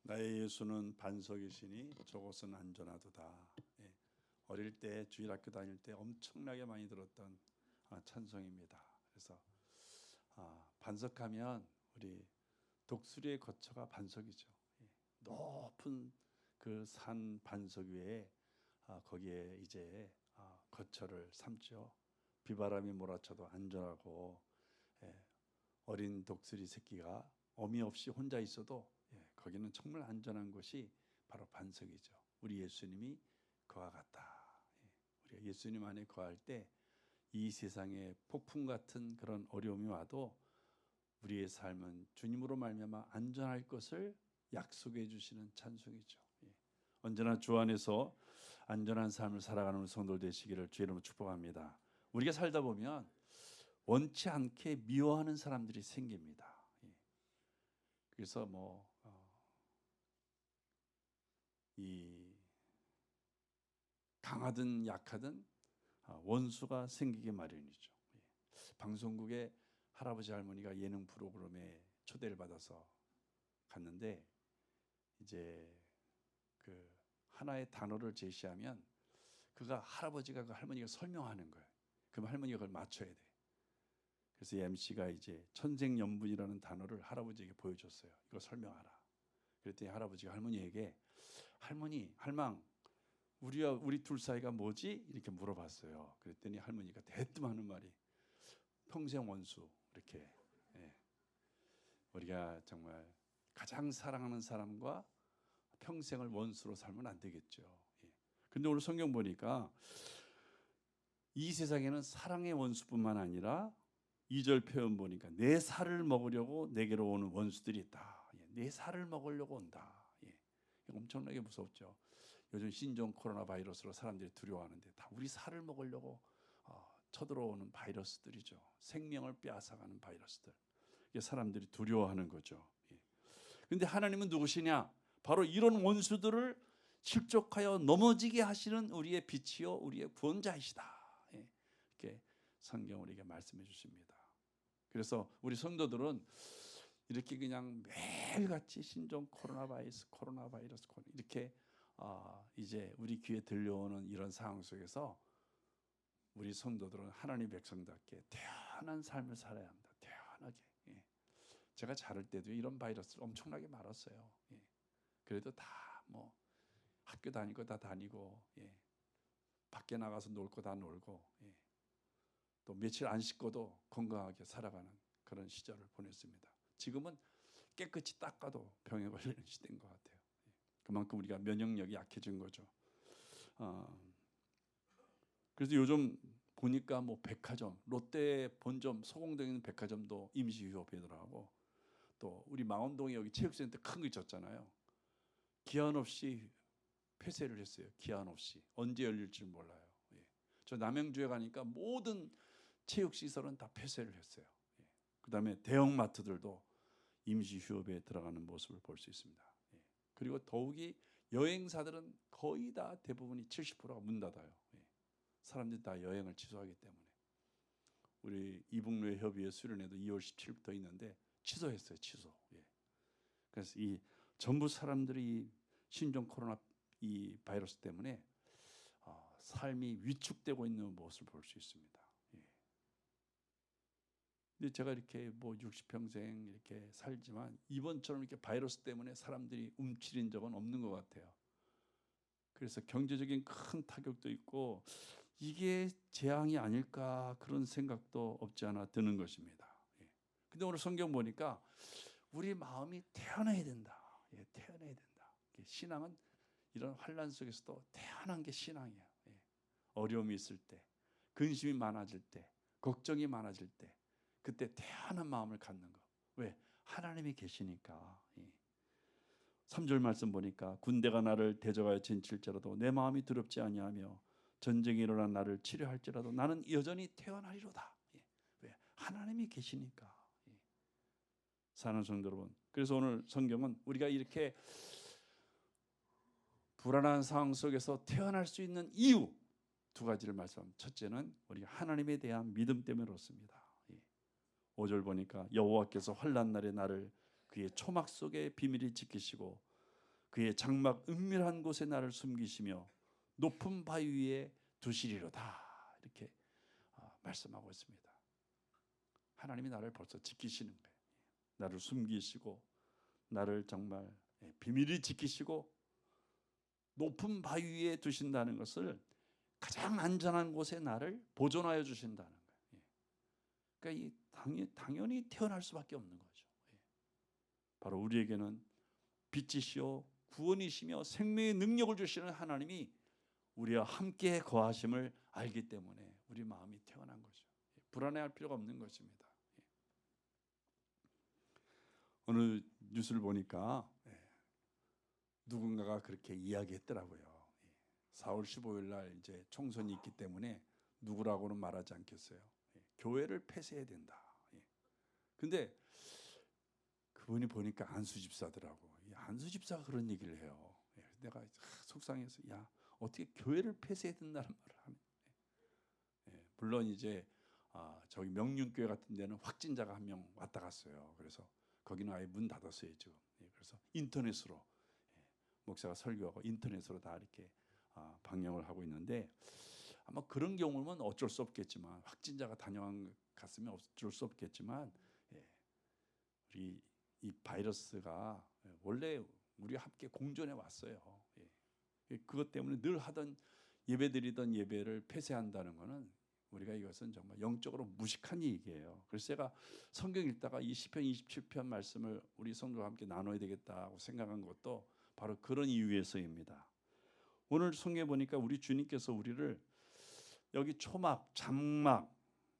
나의 예수는 반석이시니 저곳은 안전하도다. 예. 어릴 때 주일학교 다닐 때 엄청나게 많이 들었던 찬송입니다. 그래서 반석하면 우리 독수리의 거처가 반석이죠. 예. 높은 그 산 반석 위에 거기에 이제 거처를 삼죠. 비바람이 몰아쳐도 안전하고, 예. 어린 독수리 새끼가 어미 없이 혼자 있어도 거기는 정말 안전한 곳이 바로 반석이죠. 우리 예수님이 그와 같다. 우리가 예수님 안에 거할 때 이 세상에 폭풍 같은 그런 어려움이 와도 우리의 삶은 주님으로 말미암아 안전할 것을 약속해 주시는 찬송이죠. 언제나 주 안에서 안전한 삶을 살아가는 우리 성도들 되시기를 주의 이름으로 축복합니다. 우리가 살다 보면 원치 않게 미워하는 사람들이 생깁니다. 그래서 이 강하든 약하든 원수가 생기기 마련이죠. 방송국에 할아버지 할머니가 예능 프로그램에 초대를 받아서 갔는데 이제 그 하나의 단어를 제시하면 할아버지가 그 할머니가 설명하는 거예요. 그럼 할머니가 그걸 맞춰야 돼. 그래서 MC가 이제 천생연분이라는 단어를 할아버지에게 보여줬어요. 이거 설명하라. 그랬더니 할아버지가 할머니에게 할망 우리 둘 사이가 뭐지? 이렇게 물어봤어요. 그랬더니 할머니가 대뜸 하는 말이 평생 원수. 이렇게. 우리가 정말 가장 사랑하는 사람과 평생을 원수로 살면 안 되겠죠. 근데 오늘 성경 보니까 이 세상에는 사랑의 원수뿐만 아니라 2절 표현 보니까 내 살을 먹으려고 내게로 오는 원수들이 있다. 내 살을 먹으려고 온다. 엄청나게 무섭죠. 요즘 신종 코로나 바이러스로 사람들이 두려워하는데 다 우리 살을 먹으려고 쳐들어오는 바이러스들이죠. 생명을 빼앗아가는 바이러스들. 이게 사람들이 두려워하는 거죠. 그런데 하나님은 누구시냐? 바로 이런 원수들을 실족하여 넘어지게 하시는 우리의 빛이요 우리의 구원자이시다. 이렇게 성경 우리에게 말씀해 주십니다. 그래서 우리 성도들은 이렇게 그냥 매일같이 신종 코로나 바이러스 이렇게 이제 우리 귀에 들려오는 이런 상황 속에서 우리 성도들은 하나님 백성답게 태어난 삶을 살아야 합니다. 태어나게. 제가 자랄 때도 이런 바이러스를 엄청나게 많았어요. 그래도 다 학교 다닐 거 다 다니고, 밖에 나가서 놀 거 다 놀고, 또 며칠 안 씻고도 건강하게 살아가는 그런 시절을 보냈습니다. 지금은 깨끗이 닦아도 병에 걸리는 시대인 것 같아요. 그만큼 우리가 면역력이 약해진 거죠. 그래서 요즘 보니까 백화점, 롯데 본점, 소공동에 있는 백화점도 임시 휴업이더라고. 또 우리 망원동에 여기 체육센터 큰 거 있었잖아요. 기한 없이 폐쇄를 했어요. 기한 없이. 언제 열릴지 몰라요. 저 남양주에 가니까 모든 체육시설은 다 폐쇄를 했어요. 그다음에 대형마트들도 임시 휴업에 들어가는 모습을 볼 수 있습니다. 그리고 더욱이 여행사들은 거의 다 대부분이 70%가 문 닫아요. 사람들이 다 여행을 취소하기 때문에. 우리 이북로의 협의회 수련회도 2월 17일부터 있는데 취소했어요. 취소. 그래서 이 전부 사람들이 신종 코로나 이 바이러스 때문에 삶이 위축되고 있는 모습을 볼 수 있습니다. 근데 제가 이렇게 60평생 이렇게 살지만 이번처럼 이렇게 바이러스 때문에 사람들이 움츠린 적은 없는 것 같아요. 그래서 경제적인 큰 타격도 있고 이게 재앙이 아닐까 그런 생각도 없지 않아 드는 것입니다. 근데 오늘 성경 보니까 우리 마음이 태어나야 된다. 태어나야 된다. 신앙은 이런 환난 속에서도 태어난 게 신앙이에요. 어려움이 있을 때, 근심이 많아질 때, 걱정이 많아질 때 그때 태어난 마음을 갖는 거. 왜? 하나님이 계시니까. 3절 말씀 보니까 군대가 나를 대적하여 진칠지라도 내 마음이 두렵지 아니하며 전쟁이 일어난 나를 치료할지라도 나는 여전히 태어나리로다. 왜? 하나님이 계시니까. 사랑하는 성도 여러분, 그래서 오늘 성경은 우리가 이렇게 불안한 상황 속에서 태어날 수 있는 이유 2가지를 말씀합니다. 첫째는 우리가 하나님에 대한 믿음 때문에 그렇습니다. 5절 보니까 여호와께서 환난 날에 나를 그의 초막 속에 비밀히 지키시고 그의 장막 은밀한 곳에 나를 숨기시며 높은 바위 위에 두시리로다. 이렇게 말씀하고 있습니다. 하나님이 나를 벌써 지키시는 거예요. 나를 숨기시고 나를 정말 비밀히 지키시고 높은 바위 위에 두신다는 것을 가장 안전한 곳에 나를 보존하여 주신다는 거예요. 그러니까 당연히 태어날 수밖에 없는 거죠. 바로 우리에게는 빛이시요 구원이시며 생명의 능력을 주시는 하나님이 우리와 함께 거하심을 알기 때문에 우리 마음이 태어난 거죠. 불안해할 필요가 없는 것입니다. 어느 뉴스를 보니까 누군가가 그렇게 이야기했더라고요. 4월 15일 날 이제 총선이 있기 때문에 누구라고는 말하지 않겠어요. 교회를 폐쇄해야 된다. 근데 그분이 보니까 안수 집사더라고. 안수 집사가 그런 얘기를 해요. 내가 속상해서 야 어떻게 교회를 폐쇄해야 된다는 말을 하네. 물론 이제 저기 명륜교회 같은 데는 확진자가 한 명 왔다 갔어요. 그래서 거기는 아예 문 닫았어요 지금. 그래서 인터넷으로 목사가 설교하고 인터넷으로 다 이렇게 방영을 하고 있는데 아마 그런 경우면 어쩔 수 없겠지만 확진자가 갔으면 어쩔 수 없겠지만 우리 이 바이러스가 원래 우리 함께 공존해 왔어요. 그것 때문에 늘 하던 예배드리던 예배를 폐쇄한다는 것은 우리가 이것은 정말 영적으로 무식한 얘기예요. 그래서 제가 성경 읽다가 이 시편 27편 말씀을 우리 성도와 함께 나눠야 되겠다고 생각한 것도 바로 그런 이유에서입니다. 오늘 성경에 보니까 우리 주님께서 우리를 여기 초막, 장막,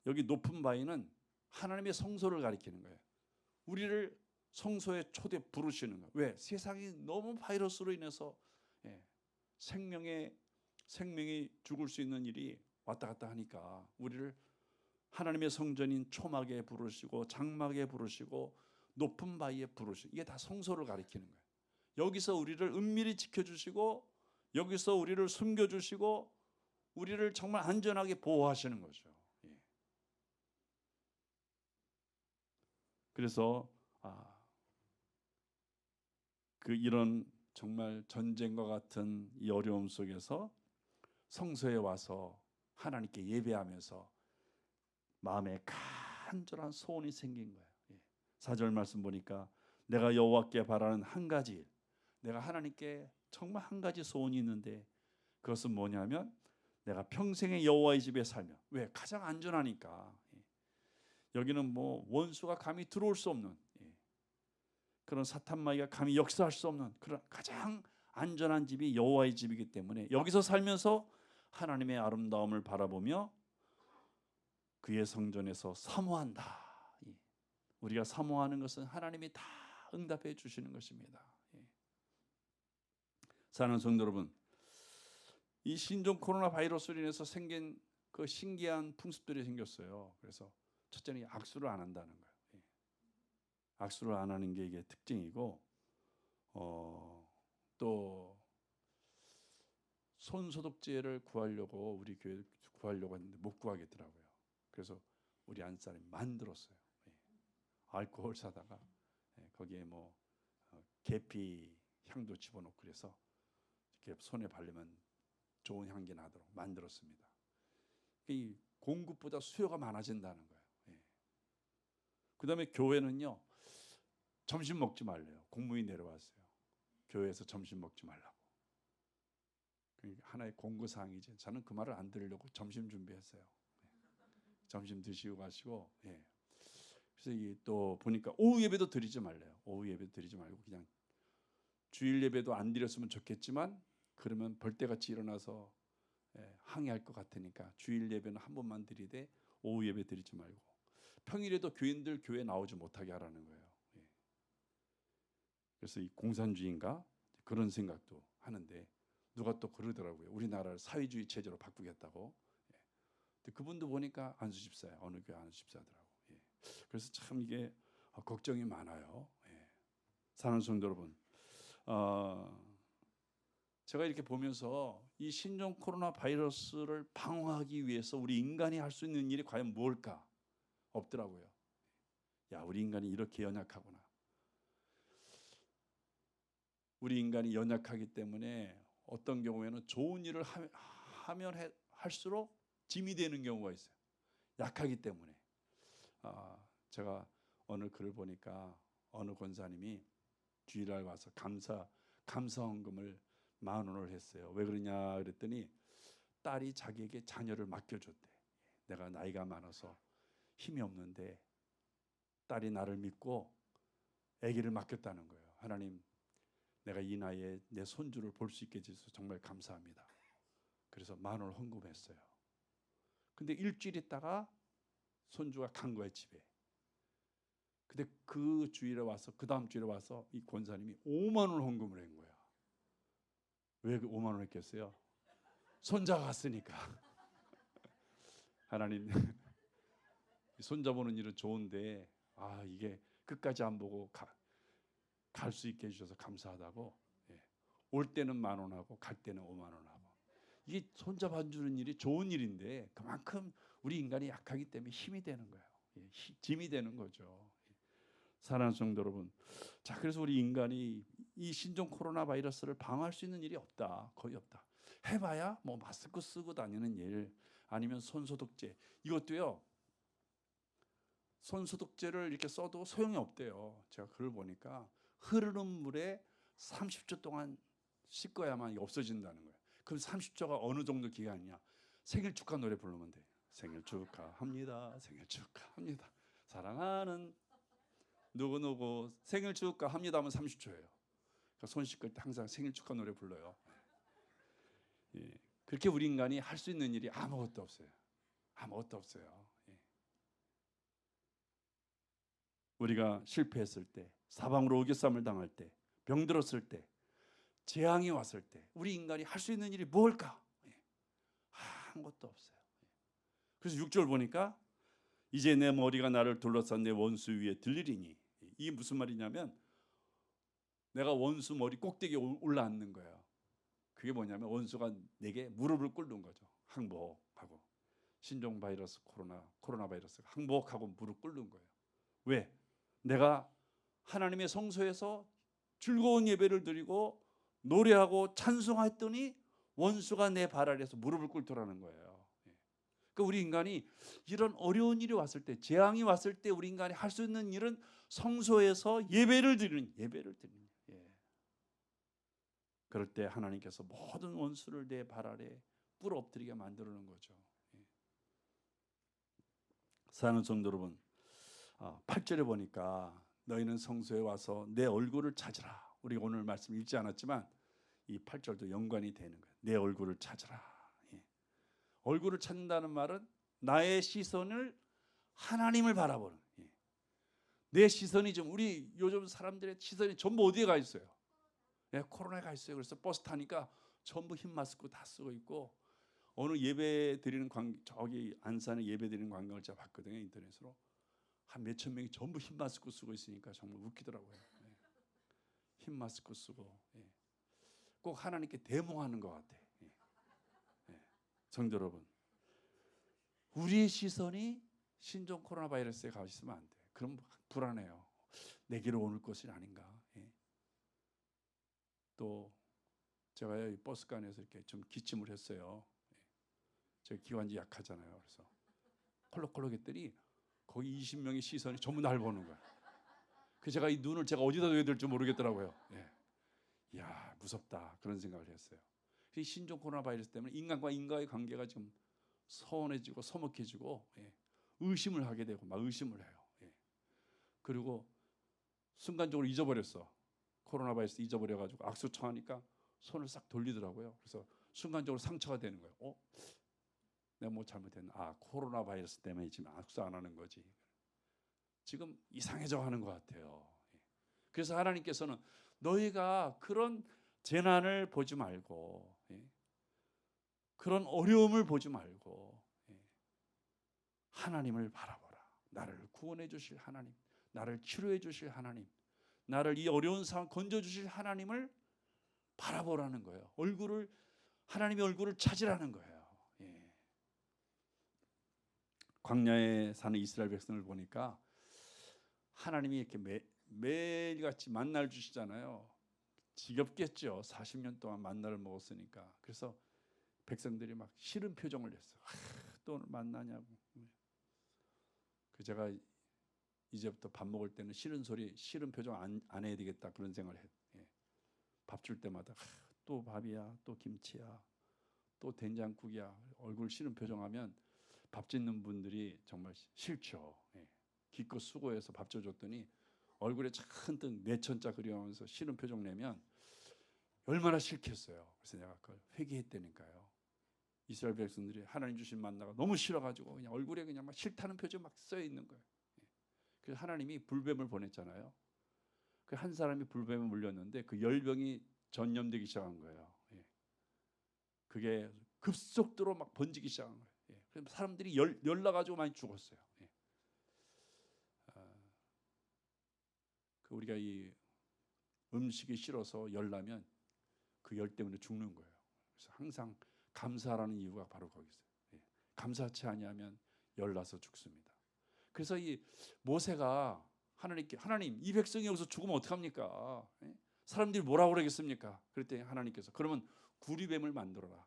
여기 높은 바위는 하나님의 성소를 가리키는 거예요. 우리를 성소에 초대 부르시는 거예요. 왜? 세상이 너무 바이러스로 인해서 생명이 죽을 수 있는 일이 왔다 갔다 하니까 우리를 하나님의 성전인 초막에 부르시고 장막에 부르시고 높은 바위에 부르시고 이게 다 성소를 가리키는 거예요. 여기서 우리를 은밀히 지켜주시고 여기서 우리를 숨겨주시고 우리를 정말 안전하게 보호하시는 거죠. 그래서 이런 정말 전쟁과 같은 이 어려움 속에서 성소에 와서 하나님께 예배하면서 마음에 간절한 소원이 생긴 거예요. 4절 말씀 보니까 내가 여호와께 바라는 한 가지 일, 내가 하나님께 정말 한 가지 소원이 있는데 그것은 뭐냐면 내가 평생의 여호와의 집에 살며 왜? 가장 안전하니까. 여기는 뭐 원수가 감히 들어올 수 없는 그런 사탄마귀가 감히 역사할 수 없는 그런 가장 안전한 집이 여호와의 집이기 때문에 여기서 살면서 하나님의 아름다움을 바라보며 그의 성전에서 사모한다. 우리가 사모하는 것은 하나님이 다 응답해 주시는 것입니다. 사랑하는 성도 여러분, 이 신종 코로나 바이러스로 인해서 생긴 그 신기한 풍습들이 생겼어요. 그래서 첫째는 악수를 안 한다는 거예요. 악수를 안 하는 게 이게 특징이고, 또 손소독제를 구하려고 우리 교회 구하려고 했는데 못 구하겠더라고요. 그래서 우리 안사람이 만들었어요. 알코올 사다가 거기에 뭐 계피 향도 집어넣고 그래서 이렇게 손에 바르면 좋은 향기 나도록 만들었습니다. 이 공급보다 수요가 많아진다는 거예요. 그다음에 교회는요 점심 먹지 말래요. 공문이 내려왔어요. 교회에서 점심 먹지 말라고. 하나의 공고 사항이지. 저는 그 말을 안 들으려고 점심 준비했어요. 점심 드시고 가시고. 그래서 또 보니까 오후 예배도 드리지 말래요. 오후 예배 드리지 말고 그냥 주일 예배도 안 드렸으면 좋겠지만 그러면 벌떼같이 일어나서 항의할 것 같으니까 주일 예배는 한 번만 드리되 오후 예배 드리지 말고 평일에도 교인들 교회 나오지 못하게 하라는 거예요. 그래서 이 공산주의인가 그런 생각도 하는데 누가 또 그러더라고요. 우리나라를 사회주의 체제로 바꾸겠다고. 근데 그분도 보니까 안수집사예요. 어느 교회 안수집사더라고. 그래서 참 이게 걱정이 많아요. 사랑하는 성도 여러분, 제가 이렇게 보면서 이 신종 코로나 바이러스를 방어하기 위해서 우리 인간이 할 수 있는 일이 과연 뭘까? 없더라고요. 야, 우리 인간이 이렇게 연약하구나. 우리 인간이 연약하기 때문에 어떤 경우에는 좋은 일을 하면 할수록 짐이 되는 경우가 있어요. 약하기 때문에. 제가 어느 글을 보니까 어느 권사님이 주일날 와서 감사헌금을 10,000원을 했어요. 왜 그러냐 그랬더니 딸이 자기에게 자녀를 맡겨줬대. 내가 나이가 많아서 힘이 없는데 딸이 나를 믿고 아기를 맡겼다는 거예요. 하나님, 내가 이 나이에 내 손주를 볼 수 있게 해주셔서 정말 감사합니다. 그래서 10,000원을 헌금했어요. 근데 일주일 있다가 손주가 간 거예요, 집에. 근데 그 주일에 와서, 그 다음 주일에 와서 이 권사님이 50,000원을 헌금을 한 거야. 왜 그 50,000원 했겠어요? 손자가 갔으니까. 하나님, 손자 보는 일은 좋은데 이게 끝까지 안 보고 갈 수 있게 해주셔서 감사하다고. 올 때는 10,000원하고 갈 때는 50,000원하고. 이게 손자 봐주는 일이 좋은 일인데 그만큼 우리 인간이 약하기 때문에 힘이 되는 거예요. 짐이 되는 거죠. 사랑하는 성도 여러분, 자, 그래서 우리 인간이 이 신종 코로나 바이러스를 방어할 수 있는 일이 없다. 거의 없다. 해봐야 뭐 마스크 쓰고 다니는 일, 아니면 손소독제. 이것도요, 손소독제를 이렇게 써도 소용이 없대요. 제가 글을 보니까 흐르는 물에 30초 동안 씻어야만 이게 없어진다는 거예요. 그럼 30초가 어느 정도 기간이냐? 생일 축하 노래 부르면 돼. 생일 축하합니다. 생일 축하합니다. 사랑하는 누구누구 생일 축하합니다 하면 30초예요. 그러니까 손 씻을 때 항상 생일 축하 노래 불러요. 그렇게 우리 인간이 할 수 있는 일이 아무것도 없어요. 아무것도 없어요. 우리가 실패했을 때, 사방으로 오겨쌈을 당할 때, 병들었을 때, 재앙이 왔을 때 우리 인간이 할 수 있는 일이 뭘까? 아무것도 없어요. 그래서 6절 보니까 이제 내 머리가 나를 둘러싼 내 원수 위에 들리리니, 이게 무슨 말이냐면 내가 원수 머리 꼭대기에 올라앉는 거예요. 그게 뭐냐면 원수가 내게 무릎을 꿇는 거죠. 항복하고. 신종 바이러스 코로나 바이러스가 항복하고 무릎 꿇는 거예요. 왜? 내가 하나님의 성소에서 즐거운 예배를 드리고 노래하고 찬송했더니 원수가 내 발 아래에서 무릎을 꿇더라는 거예요. 그러니까 우리 인간이 이런 어려운 일이 왔을 때, 재앙이 왔을 때 우리 인간이 할 수 있는 일은 성소에서 예배를 드리는. 그럴 때 하나님께서 모든 원수를 내 발 아래 뿔 엎드리게 만드는 거죠. 사랑하는 성도 여러분, 8절에 보니까 너희는 성소에 와서 내 얼굴을 찾으라. 우리가 오늘 말씀 읽지 않았지만 이 8절도 연관이 되는 거예요. 내 얼굴을 찾으라. 얼굴을 찾는다는 말은 나의 시선을 하나님을 바라보는. 내 시선이 좀, 우리 요즘 사람들의 시선이 전부 어디에 가 있어요? 코로나에 가 있어요. 그래서 버스 타니까 전부 흰 마스크 다 쓰고 있고, 어느 예배 드리는 저기 안산에 예배 드리는 광경을 제가 봤거든요, 인터넷으로. 한 몇천 명이 전부 흰 마스크 쓰고 있으니까 정말 웃기더라고요. 흰 마스크 쓰고 꼭 하나님께 대모하는 것 같아. 성도 여러분, 우리의 시선이 신종 코로나 바이러스에 가 있으면 안 돼. 그럼 불안해요. 내게로 오는 것이 아닌가. 또 제가 이 버스간에서 이렇게 좀 기침을 했어요. 제가 기관지 약하잖아요. 그래서 콜록콜록 했더니 거기 20명의 시선이 전부 날 보는 거야. 그래서 제가 이 눈을 제가 어디다 둬야 될지 모르겠더라고요. 이야, 무섭다, 그런 생각을 했어요. 이 신종 코로나 바이러스 때문에 인간과 인간의 관계가 좀 서운해지고 서먹해지고 의심을 하게 되고 막 의심을 해요. 그리고 순간적으로 잊어버렸어. 코로나 바이러스 잊어버려가지고 악수 청하니까 손을 싹 돌리더라고요. 그래서 순간적으로 상처가 되는 거예요. 내가 뭐 잘못했나? 코로나 바이러스 때문에 지금 악수 안 하는 거지. 지금 이상해져 하는 것 같아요. 그래서 하나님께서는 너희가 그런 재난을 보지 말고, 그런 어려움을 보지 말고 하나님을 바라보라. 나를 구원해 주실 하나님, 나를 치료해 주실 하나님, 나를 이 어려운 상황 건져 주실 하나님을 바라보라는 거예요. 하나님의 얼굴을 찾으라는 거예요. 광야에 사는 이스라엘 백성을 보니까 하나님이 이렇게 매일같이 만나를 주시잖아요. 지겹겠죠. 40년 동안 만나를 먹었으니까. 그래서 백성들이 막 싫은 표정을 냈어요. 또 오늘 만나냐고. 제가 이제부터 밥 먹을 때는 싫은 소리, 싫은 표정 안 해야 되겠다 그런 생각을 했. 밥 줄 때마다 또 밥이야, 또 김치야, 또 된장국이야. 얼굴 싫은 표정하면 밥 짓는 분들이 정말 싫죠. 기껏 수고해서 밥 줘줬더니 얼굴에 잔뜩 내천자 그려하면서 싫은 표정 내면 얼마나 싫겠어요. 그래서 내가 그걸 회개했다니까요. 이스라엘 백성들이 하나님 주신 만나가 너무 싫어가지고 그냥 얼굴에 그냥 막 싫다는 표정 막 써 있는 거예요. 그래서 하나님이 불뱀을 보냈잖아요. 그 한 사람이 불뱀에 물렸는데 그 열병이 전염되기 시작한 거예요. 그게 급속도로 막 번지기 시작한 거예요. 그래서 사람들이 열나가지고 많이 죽었어요. 우리가 이 음식이 싫어서 열나면 그 열 때문에 죽는 거예요. 그래서 항상 감사하라는 이유가 바로 거기 있어요. 감사치 아니하면 열나서 죽습니다. 그래서 이 모세가 하나님께 하나님 이 백성이 여기서 죽으면 어떡합니까? 사람들이 뭐라고 그러겠습니까? 그랬더니 하나님께서 그러면 구리뱀을 만들어라.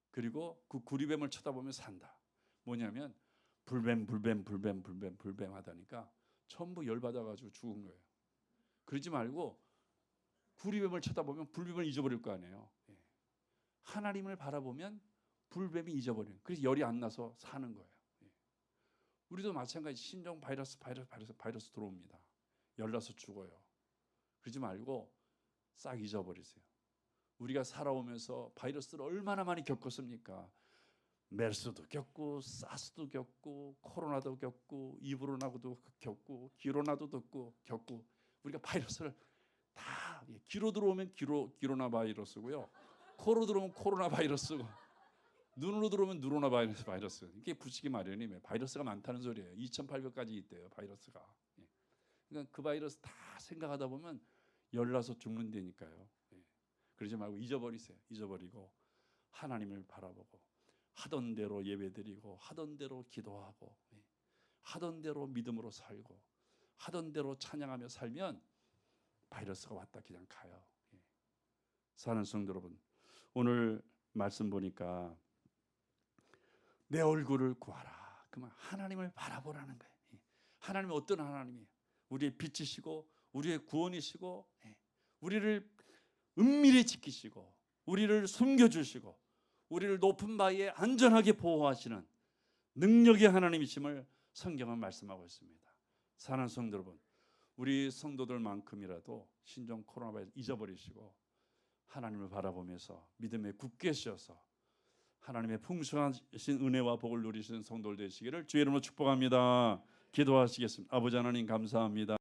그리고 그 구리뱀을 쳐다보면 산다. 뭐냐면 불뱀 하다니까 전부 열받아가지고 죽은 거예요. 그러지 말고 구리뱀을 쳐다보면 불뱀을 잊어버릴 거 아니에요. 하나님을 바라보면 불뱀이 잊어버려요. 그래서 열이 안 나서 사는 거예요. 우리도 마찬가지 신종 바이러스 들어옵니다. 열나서 죽어요. 그러지 말고 싹 잊어버리세요. 우리가 살아오면서 바이러스를 얼마나 많이 겪었습니까? 메르스도 겪고 사스도 겪고 코로나도 겪고 이브로나도 겪고 기로나도 겪고 우리가 바이러스를 다 귀로 들어오면 기로나 바이러스고요. 코로 들어오면 코로나 바이러스고 눈으로 들어오면 누로나 바이러스. 이게 붙이기 마련이에요. 바이러스가 많다는 소리예요. 2,800가지 있대요. 바이러스가. 그러니까 그 바이러스 다 생각하다 보면 열나서 죽는다니까요. 그러지 말고 잊어버리세요. 잊어버리고 하나님을 바라보고 하던 대로 예배드리고 하던 대로 기도하고 하던 대로 믿음으로 살고 하던 대로 찬양하며 살면 바이러스가 왔다 그냥 가요. 사랑하는 성도 여러분, 오늘 말씀 보니까 내 얼굴을 구하라. 그만 하나님을 바라보라는 거예요. 하나님은 어떤 하나님이에요? 우리의 빛이시고 우리의 구원이시고 우리를 은밀히 지키시고 우리를 숨겨주시고 우리를 높은 바위에 안전하게 보호하시는 능력의 하나님이심을 성경은 말씀하고 있습니다. 사랑하는 성도 여러분, 우리 성도들만큼이라도 신종 코로나 바이러스 잊어버리시고 하나님을 바라보면서 믿음에 굳게 서서 하나님의 풍성하신 은혜와 복을 누리시는 성도들 되시기를 주의 이름으로 축복합니다. 기도하시겠습니다. 아버지 하나님 감사합니다.